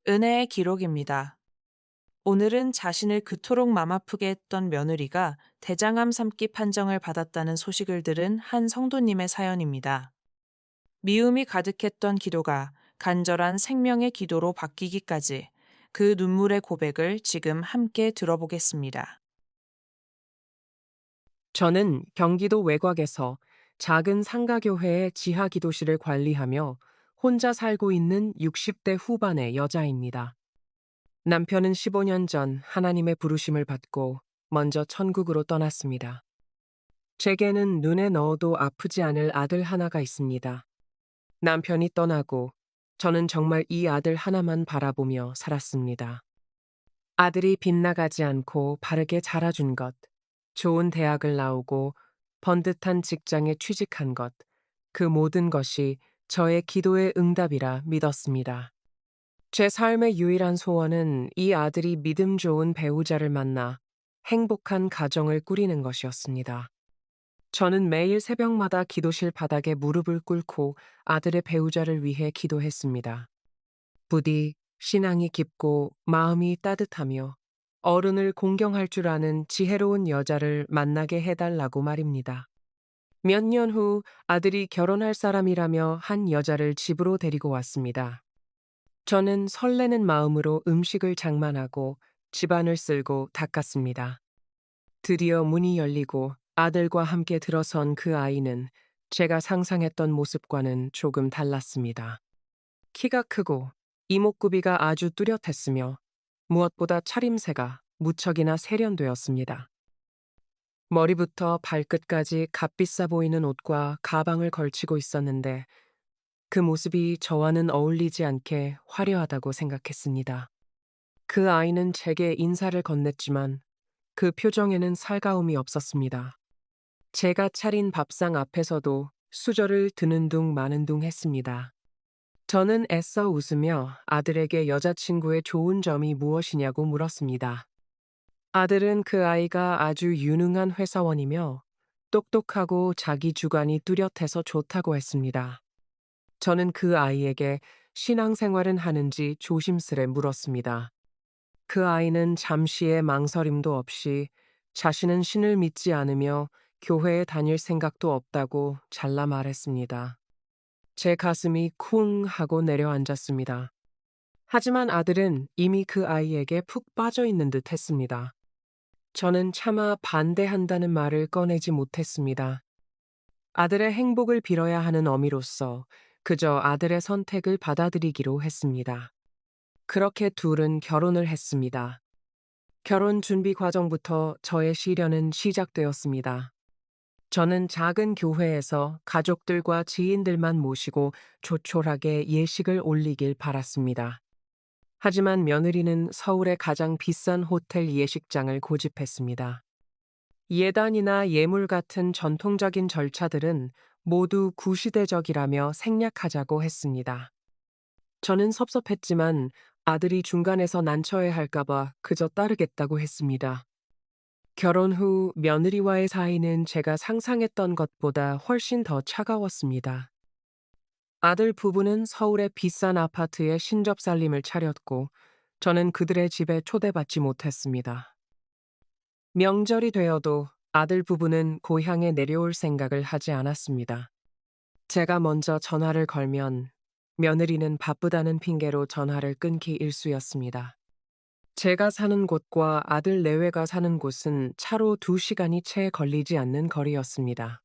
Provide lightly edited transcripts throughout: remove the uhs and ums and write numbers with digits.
은혜의 기록입니다. 오늘은 자신을 그토록 맘 아프게 했던 며느리가 대장암 3기 판정을 받았다는 소식을 들은 한 성도님의 사연입니다. 미움이 가득했던 기도가 간절한 생명의 기도로 바뀌기까지 그 눈물의 고백을 지금 함께 들어보겠습니다. 저는 경기도 외곽에서 작은 상가교회의 지하 기도실을 관리하며 혼자 살고 있는 60대 후반의 여자입니다. 남편은 15년 전 하나님의 부르심을 받고 먼저 천국으로 떠났습니다. 제게는 눈에 넣어도 아프지 않을 아들 하나가 있습니다. 남편이 떠나고 저는 정말 이 아들 하나만 바라보며 살았습니다. 아들이 빗나가지 않고 바르게 자라준 것, 좋은 대학을 나오고 번듯한 직장에 취직한 것, 그 모든 것이 저의 기도의 응답이라 믿었습니다. 제 삶의 유일한 소원은 이 아들이 믿음 좋은 배우자를 만나 행복한 가정을 꾸리는 것이었습니다. 저는 매일 새벽마다 기도실 바닥에 무릎을 꿇고 아들의 배우자를 위해 기도했습니다. 부디 신앙이 깊고 마음이 따뜻하며 어른을 공경할 줄 아는 지혜로운 여자를 만나게 해달라고 말입니다. 몇 년 후 아들이 결혼할 사람이라며 한 여자를 집으로 데리고 왔습니다. 저는 설레는 마음으로 음식을 장만하고 집안을 쓸고 닦았습니다. 드디어 문이 열리고 아들과 함께 들어선 그 아이는 제가 상상했던 모습과는 조금 달랐습니다. 키가 크고 이목구비가 아주 뚜렷했으며 무엇보다 차림새가 무척이나 세련되었습니다. 머리부터 발끝까지 값비싸 보이는 옷과 가방을 걸치고 있었는데 그 모습이 저와는 어울리지 않게 화려하다고 생각했습니다. 그 아이는 제게 인사를 건넸지만 그 표정에는 살가움이 없었습니다. 제가 차린 밥상 앞에서도 수저를 드는 둥 마는 둥 했습니다. 저는 애써 웃으며 아들에게 여자친구의 좋은 점이 무엇이냐고 물었습니다. 아들은 그 아이가 아주 유능한 회사원이며 똑똑하고 자기 주관이 뚜렷해서 좋다고 했습니다. 저는 그 아이에게 신앙생활은 하는지 조심스레 물었습니다. 그 아이는 잠시의 망설임도 없이 자신은 신을 믿지 않으며 교회에 다닐 생각도 없다고 잘라 말했습니다. 제 가슴이 쿵 하고 내려앉았습니다. 하지만 아들은 이미 그 아이에게 푹 빠져 있는 듯 했습니다. 저는 차마 반대한다는 말을 꺼내지 못했습니다. 아들의 행복을 빌어야 하는 어미로서 그저 아들의 선택을 받아들이기로 했습니다. 그렇게 둘은 결혼을 했습니다. 결혼 준비 과정부터 저의 시련은 시작되었습니다. 저는 작은 교회에서 가족들과 지인들만 모시고 조촐하게 예식을 올리길 바랐습니다. 하지만 며느리는 서울의 가장 비싼 호텔 예식장을 고집했습니다. 예단이나 예물 같은 전통적인 절차들은 모두 구시대적이라며 생략하자고 했습니다. 저는 섭섭했지만 아들이 중간에서 난처해할까봐 그저 따르겠다고 했습니다. 결혼 후 며느리와의 사이는 제가 상상했던 것보다 훨씬 더 차가웠습니다. 아들 부부는 서울의 비싼 아파트에 신접살림을 차렸고 저는 그들의 집에 초대받지 못했습니다. 명절이 되어도 아들 부부는 고향에 내려올 생각을 하지 않았습니다. 제가 먼저 전화를 걸면 며느리는 바쁘다는 핑계로 전화를 끊기 일쑤였습니다. 제가 사는 곳과 아들 내외가 사는 곳은 차로 2시간이 채 걸리지 않는 거리였습니다.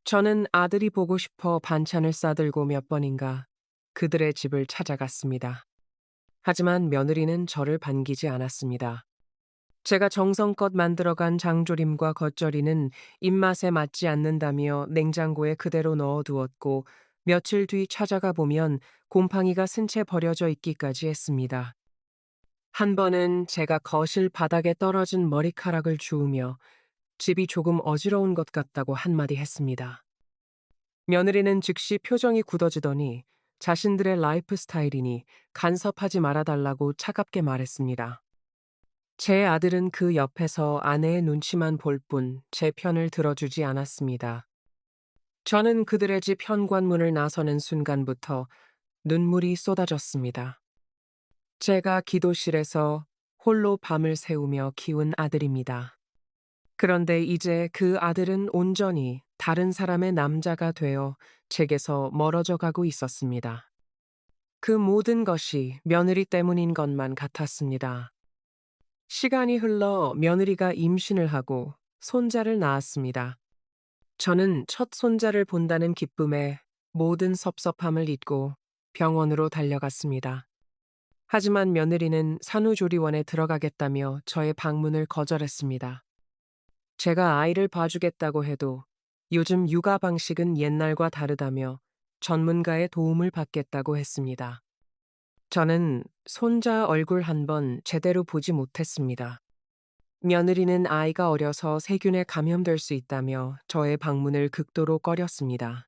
저는 아들이 보고 싶어 반찬을 싸들고 몇 번인가 그들의 집을 찾아갔습니다. 하지만 며느리는 저를 반기지 않았습니다. 제가 정성껏 만들어간 장조림과 겉절이는 입맛에 맞지 않는다며 냉장고에 그대로 넣어두었고 며칠 뒤 찾아가 보면 곰팡이가 쓴 채 버려져 있기까지 했습니다. 한 번은 제가 거실 바닥에 떨어진 머리카락을 주우며 집이 조금 어지러운 것 같다고 한마디 했습니다. 며느리는 즉시 표정이 굳어지더니 자신들의 라이프 스타일이니 간섭하지 말아달라고 차갑게 말했습니다. 제 아들은 그 옆에서 아내의 눈치만 볼 뿐 제 편을 들어주지 않았습니다. 저는 그들의 집 현관문을 나서는 순간부터 눈물이 쏟아졌습니다. 제가 기도실에서 홀로 밤을 새우며 키운 아들입니다. 그런데 이제 그 아들은 온전히 다른 사람의 남자가 되어 제게서 멀어져 가고 있었습니다. 그 모든 것이 며느리 때문인 것만 같았습니다. 시간이 흘러 며느리가 임신을 하고 손자를 낳았습니다. 저는 첫 손자를 본다는 기쁨에 모든 섭섭함을 잊고 병원으로 달려갔습니다. 하지만 며느리는 산후조리원에 들어가겠다며 저의 방문을 거절했습니다. 제가 아이를 봐주겠다고 해도 요즘 육아 방식은 옛날과 다르다며 전문가의 도움을 받겠다고 했습니다. 저는 손자 얼굴 한 번 제대로 보지 못했습니다. 며느리는 아이가 어려서 세균에 감염될 수 있다며 저의 방문을 극도로 꺼렸습니다.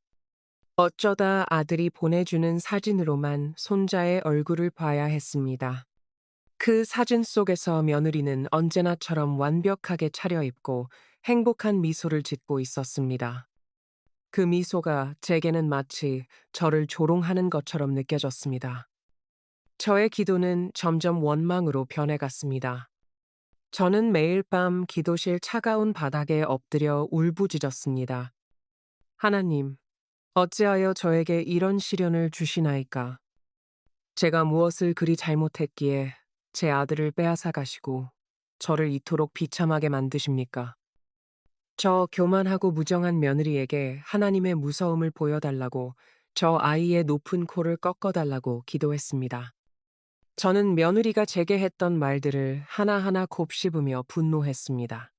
어쩌다 아들이 보내주는 사진으로만 손자의 얼굴을 봐야 했습니다. 그 사진 속에서 며느리는 언제나처럼 완벽하게 차려입고 행복한 미소를 짓고 있었습니다. 그 미소가 제게는 마치 저를 조롱하는 것처럼 느껴졌습니다. 저의 기도는 점점 원망으로 변해갔습니다. 저는 매일 밤 기도실 차가운 바닥에 엎드려 울부짖었습니다. 하나님, 어찌하여 저에게 이런 시련을 주시나이까? 제가 무엇을 그리 잘못했기에 제 아들을 빼앗아 가시고 저를 이토록 비참하게 만드십니까? 저 교만하고 무정한 며느리에게 하나님의 무서움을 보여달라고 저 아이의 높은 코를 꺾어달라고 기도했습니다. 저는 며느리가 제게 했던 말들을 하나하나 곱씹으며 분노했습니다.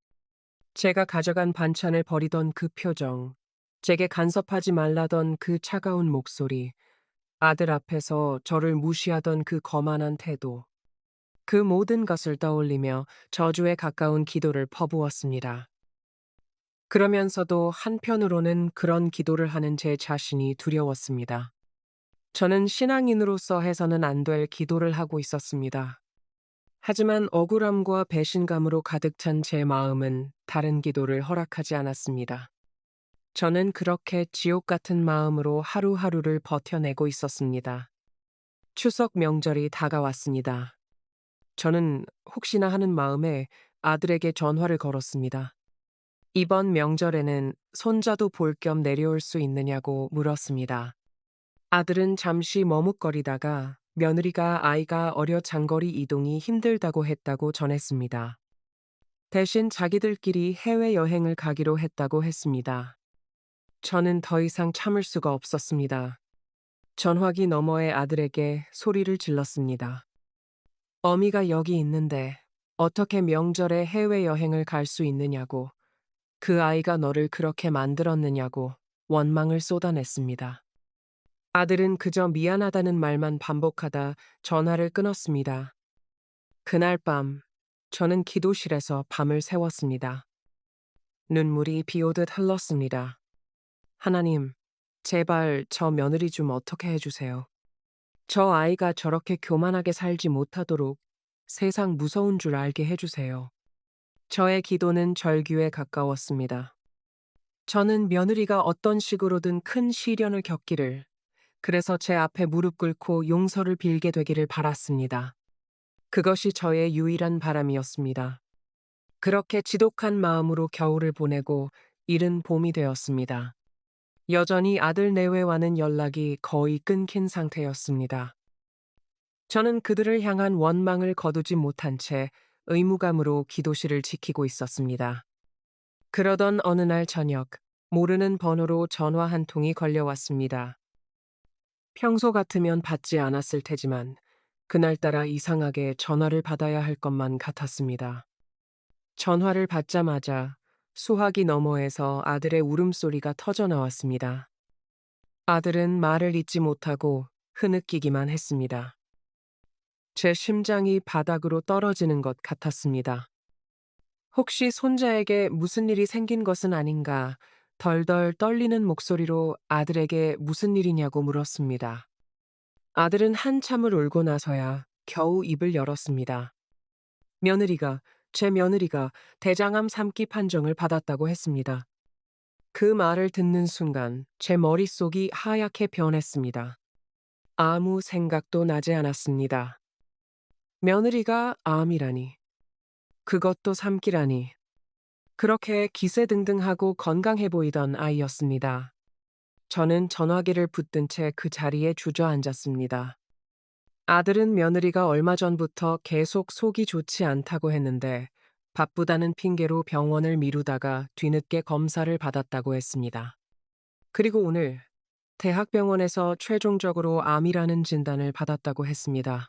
제가 가져간 반찬을 버리던 그 표정, 제게 간섭하지 말라던 그 차가운 목소리, 아들 앞에서 저를 무시하던 그 거만한 태도, 그 모든 것을 떠올리며 저주에 가까운 기도를 퍼부었습니다. 그러면서도 한편으로는 그런 기도를 하는 제 자신이 두려웠습니다. 저는 신앙인으로서 해서는 안 될 기도를 하고 있었습니다. 하지만 억울함과 배신감으로 가득 찬 제 마음은 다른 기도를 허락하지 않았습니다. 저는 그렇게 지옥 같은 마음으로 하루하루를 버텨내고 있었습니다. 추석 명절이 다가왔습니다. 저는 혹시나 하는 마음에 아들에게 전화를 걸었습니다. 이번 명절에는 손자도 볼 겸 내려올 수 있느냐고 물었습니다. 아들은 잠시 머뭇거리다가 며느리가 아이가 어려 장거리 이동이 힘들다고 했다고 전했습니다. 대신 자기들끼리 해외여행을 가기로 했다고 했습니다. 저는 더 이상 참을 수가 없었습니다. 전화기 너머의 아들에게 소리를 질렀습니다. 어미가 여기 있는데 어떻게 명절에 해외여행을 갈 수 있느냐고, 그 아이가 너를 그렇게 만들었느냐고 원망을 쏟아냈습니다. 아들은 그저 미안하다는 말만 반복하다 전화를 끊었습니다. 그날 밤, 저는 기도실에서 밤을 새웠습니다. 눈물이 비 오듯 흘렀습니다. 하나님, 제발 저 며느리 좀 어떻게 해주세요. 저 아이가 저렇게 교만하게 살지 못하도록 세상 무서운 줄 알게 해주세요. 저의 기도는 절규에 가까웠습니다. 저는 며느리가 어떤 식으로든 큰 시련을 겪기를, 그래서 제 앞에 무릎 꿇고 용서를 빌게 되기를 바랐습니다. 그것이 저의 유일한 바람이었습니다. 그렇게 지독한 마음으로 겨울을 보내고 이른 봄이 되었습니다. 여전히 아들 내외와는 연락이 거의 끊긴 상태였습니다. 저는 그들을 향한 원망을 거두지 못한 채 의무감으로 기도실을 지키고 있었습니다. 그러던 어느 날 저녁, 모르는 번호로 전화 한 통이 걸려왔습니다. 평소 같으면 받지 않았을 테지만 그날따라 이상하게 전화를 받아야 할 것만 같았습니다. 전화를 받자마자 수화기 너머에서 아들의 울음소리가 터져 나왔습니다. 아들은 말을 잇지 못하고 흐느끼기만 했습니다. 제 심장이 바닥으로 떨어지는 것 같았습니다. 혹시 손자에게 무슨 일이 생긴 것은 아닌가 덜덜 떨리는 목소리로 아들에게 무슨 일이냐고 물었습니다. 아들은 한참을 울고 나서야 겨우 입을 열었습니다. 제 며느리가 대장암 3기 판정을 받았다고 했습니다. 그 말을 듣는 순간 제 머릿속이 하얗게 변했습니다. 아무 생각도 나지 않았습니다. 며느리가 암이라니. 그것도 3기라니. 그렇게 기세등등하고 건강해 보이던 아이였습니다. 저는 전화기를 붙든 채 그 자리에 주저앉았습니다. 아들은 며느리가 얼마 전부터 계속 속이 좋지 않다고 했는데 바쁘다는 핑계로 병원을 미루다가 뒤늦게 검사를 받았다고 했습니다. 그리고 오늘 대학병원에서 최종적으로 암이라는 진단을 받았다고 했습니다.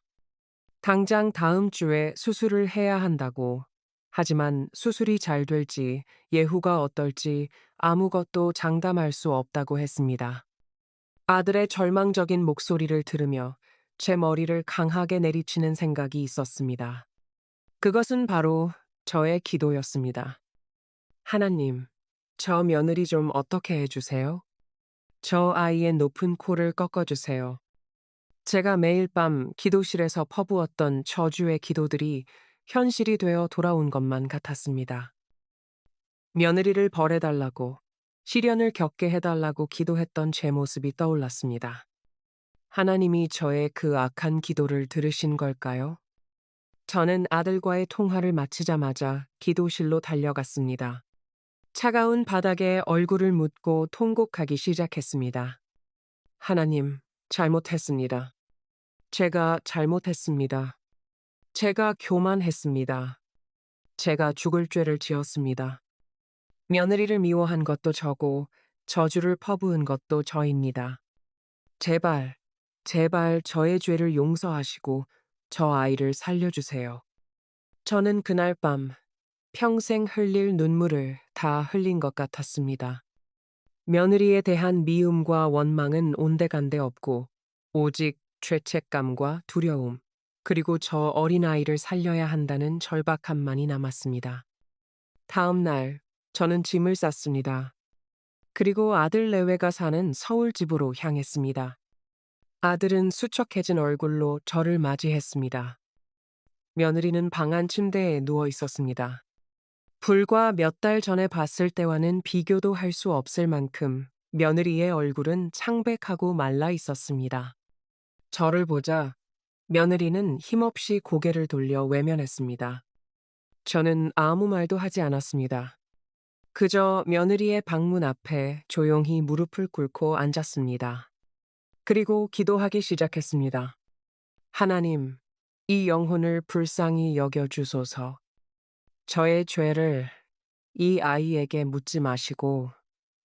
당장 다음 주에 수술을 해야 한다고. 하지만 수술이 잘 될지 예후가 어떨지 아무것도 장담할 수 없다고 했습니다. 아들의 절망적인 목소리를 들으며 제 머리를 강하게 내리치는 생각이 있었습니다. 그것은 바로 저의 기도였습니다. 하나님, 저 며느리 좀 어떻게 해주세요? 저 아이의 높은 코를 꺾어주세요. 제가 매일 밤 기도실에서 퍼부었던 저주의 기도들이 현실이 되어 돌아온 것만 같았습니다. 며느리를 벌해달라고, 시련을 겪게 해달라고 기도했던 제 모습이 떠올랐습니다. 하나님이 저의 그 악한 기도를 들으신 걸까요? 저는 아들과의 통화를 마치자마자 기도실로 달려갔습니다. 차가운 바닥에 얼굴을 묻고 통곡하기 시작했습니다. 하나님, 잘못했습니다. 제가 잘못했습니다. 제가 교만했습니다. 제가 죽을 죄를 지었습니다. 며느리를 미워한 것도 저고 저주를 퍼부은 것도 저입니다. 제발, 제발 저의 죄를 용서하시고 저 아이를 살려주세요. 저는 그날 밤 평생 흘릴 눈물을 다 흘린 것 같았습니다. 며느리에 대한 미움과 원망은 온데간데 없고 오직 죄책감과 두려움, 그리고 저 어린아이를 살려야 한다는 절박함만이 남았습니다. 다음 날 저는 짐을 쌌습니다. 그리고 아들 내외가 사는 서울 집으로 향했습니다. 아들은 수척해진 얼굴로 저를 맞이했습니다. 며느리는 방 안 침대에 누워 있었습니다. 불과 몇 달 전에 봤을 때와는 비교도 할 수 없을 만큼 며느리의 얼굴은 창백하고 말라 있었습니다. 저를 보자 며느리는 힘없이 고개를 돌려 외면했습니다. 저는 아무 말도 하지 않았습니다. 그저 며느리의 방문 앞에 조용히 무릎을 꿇고 앉았습니다. 그리고 기도하기 시작했습니다. 하나님, 이 영혼을 불쌍히 여겨주소서. 저의 죄를 이 아이에게 묻지 마시고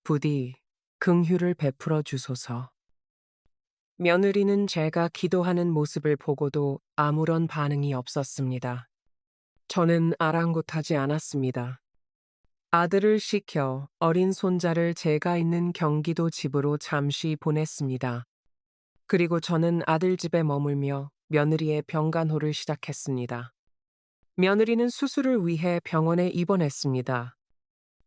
부디 긍휼을 베풀어 주소서. 며느리는 제가 기도하는 모습을 보고도 아무런 반응이 없었습니다. 저는 아랑곳하지 않았습니다. 아들을 시켜 어린 손자를 제가 있는 경기도 집으로 잠시 보냈습니다. 그리고 저는 아들 집에 머물며 며느리의 병간호를 시작했습니다. 며느리는 수술을 위해 병원에 입원했습니다.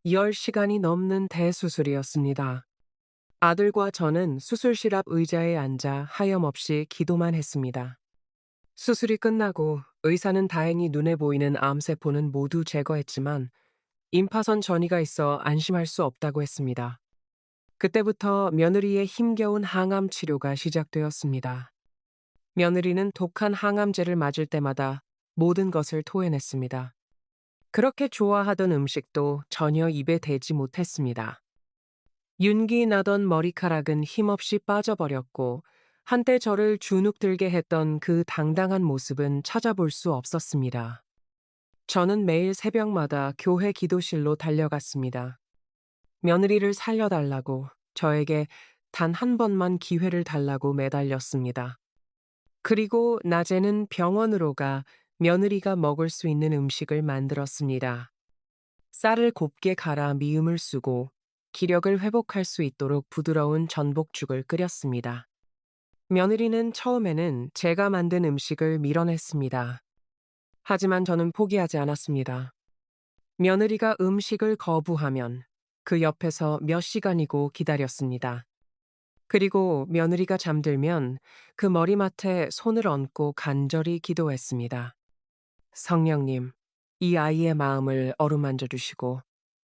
10시간이 넘는 대수술이었습니다. 아들과 저는 수술실 앞 의자에 앉아 하염없이 기도만 했습니다. 수술이 끝나고 의사는 다행히 눈에 보이는 암세포는 모두 제거했지만 임파선 전이가 있어 안심할 수 없다고 했습니다. 그때부터 며느리의 힘겨운 항암 치료가 시작되었습니다. 며느리는 독한 항암제를 맞을 때마다 모든 것을 토해냈습니다. 그렇게 좋아하던 음식도 전혀 입에 대지 못했습니다. 윤기 나던 머리카락은 힘없이 빠져버렸고 한때 저를 주눅들게 했던 그 당당한 모습은 찾아볼 수 없었습니다. 저는 매일 새벽마다 교회 기도실로 달려갔습니다. 며느리를 살려달라고 저에게 단 한 번만 기회를 달라고 매달렸습니다. 그리고 낮에는 병원으로 가 며느리가 먹을 수 있는 음식을 만들었습니다. 쌀을 곱게 갈아 미음을 쓰고 기력을 회복할 수 있도록 부드러운 전복죽을 끓였습니다. 며느리는 처음에는 제가 만든 음식을 밀어냈습니다. 하지만 저는 포기하지 않았습니다. 며느리가 음식을 거부하면 그 옆에서 몇 시간이고 기다렸습니다. 그리고 며느리가 잠들면 그 머리맡에 손을 얹고 간절히 기도했습니다. 성령님, 이 아이의 마음을 어루만져 주시고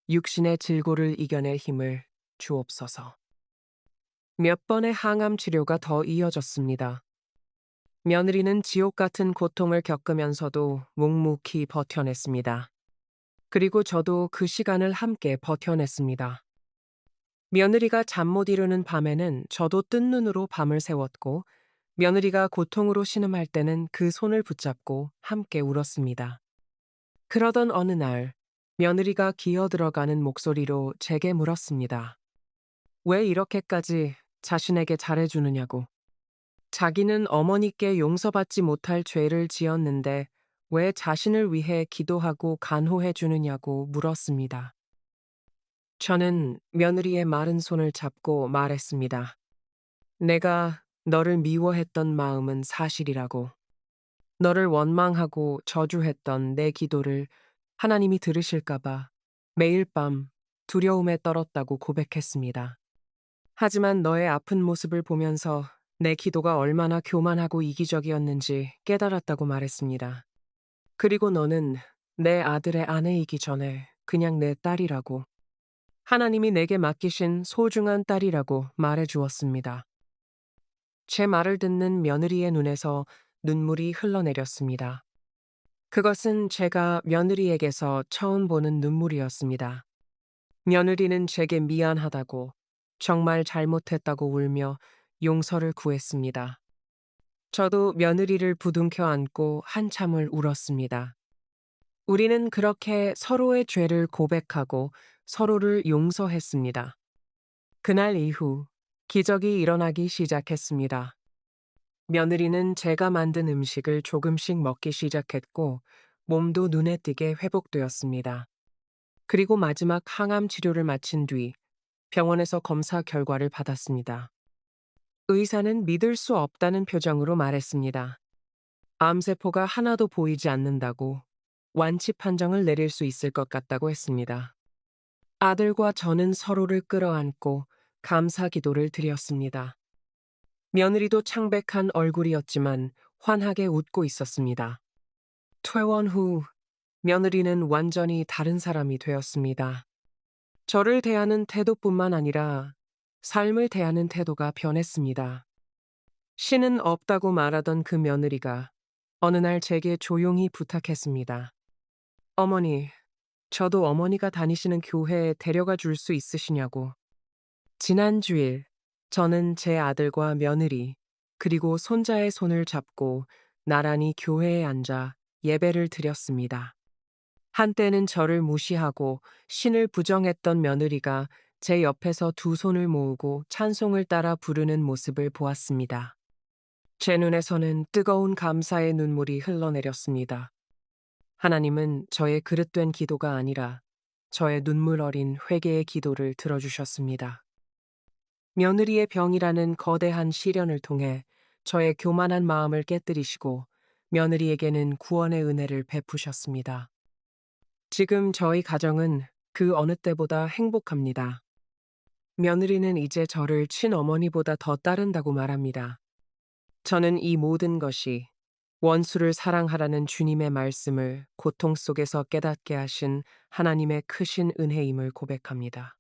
육신의 질고를 이겨낼 힘을 주옵소서. 몇 번의 항암 치료가 더 이어졌습니다. 며느리는 지옥 같은 고통을 겪으면서도 묵묵히 버텨냈습니다. 그리고 저도 그 시간을 함께 버텨냈습니다. 며느리가 잠 못 이루는 밤에는 저도 뜬 눈으로 밤을 새웠고, 며느리가 고통으로 신음할 때는 그 손을 붙잡고 함께 울었습니다. 그러던 어느 날, 며느리가 기어 들어가는 목소리로 제게 물었습니다. 왜 이렇게까지 자신에게 잘해주느냐고. 자기는 어머니께 용서받지 못할 죄를 지었는데 왜 자신을 위해 기도하고 간호해 주느냐고 물었습니다. 저는 며느리의 마른 손을 잡고 말했습니다. 내가 너를 미워했던 마음은 사실이라고. 너를 원망하고 저주했던 내 기도를 하나님이 들으실까봐 매일 밤 두려움에 떨었다고 고백했습니다. 하지만 너의 아픈 모습을 보면서 내 기도가 얼마나 교만하고 이기적이었는지 깨달았다고 말했습니다. 그리고 너는 내 아들의 아내이기 전에 그냥 내 딸이라고, 하나님이 내게 맡기신 소중한 딸이라고 말해 주었습니다. 제 말을 듣는 며느리의 눈에서 눈물이 흘러내렸습니다. 그것은 제가 며느리에게서 처음 보는 눈물이었습니다. 며느리는 제게 미안하다고, 정말 잘못했다고 울며 용서를 구했습니다. 저도 며느리를 부둥켜 안고 한참을 울었습니다. 우리는 그렇게 서로의 죄를 고백하고 서로를 용서했습니다. 그날 이후 기적이 일어나기 시작했습니다. 며느리는 제가 만든 음식을 조금씩 먹기 시작했고 몸도 눈에 띄게 회복되었습니다. 그리고 마지막 항암 치료를 마친 뒤 병원에서 검사 결과를 받았습니다. 의사는 믿을 수 없다는 표정으로 말했습니다. 암세포가 하나도 보이지 않는다고, 완치 판정을 내릴 수 있을 것 같다고 했습니다. 아들과 저는 서로를 끌어안고 감사 기도를 드렸습니다. 며느리도 창백한 얼굴이었지만 환하게 웃고 있었습니다. 퇴원 후 며느리는 완전히 다른 사람이 되었습니다. 저를 대하는 태도뿐만 아니라 삶을 대하는 태도가 변했습니다. 신은 없다고 말하던 그 며느리가 어느 날 제게 조용히 부탁했습니다. 어머니, 저도 어머니가 다니시는 교회에 데려가 줄 수 있으시냐고. 지난 주일, 저는 제 아들과 며느리, 그리고 손자의 손을 잡고 나란히 교회에 앉아 예배를 드렸습니다. 한때는 저를 무시하고 신을 부정했던 며느리가 제 옆에서 두 손을 모으고 찬송을 따라 부르는 모습을 보았습니다. 제 눈에서는 뜨거운 감사의 눈물이 흘러내렸습니다. 하나님은 저의 그릇된 기도가 아니라 저의 눈물 어린 회개의 기도를 들어주셨습니다. 며느리의 병이라는 거대한 시련을 통해 저의 교만한 마음을 깨뜨리시고 며느리에게는 구원의 은혜를 베푸셨습니다. 지금 저희 가정은 그 어느 때보다 행복합니다. 며느리는 이제 저를 친어머니보다 더 따른다고 말합니다. 저는 이 모든 것이 원수를 사랑하라는 주님의 말씀을 고통 속에서 깨닫게 하신 하나님의 크신 은혜임을 고백합니다.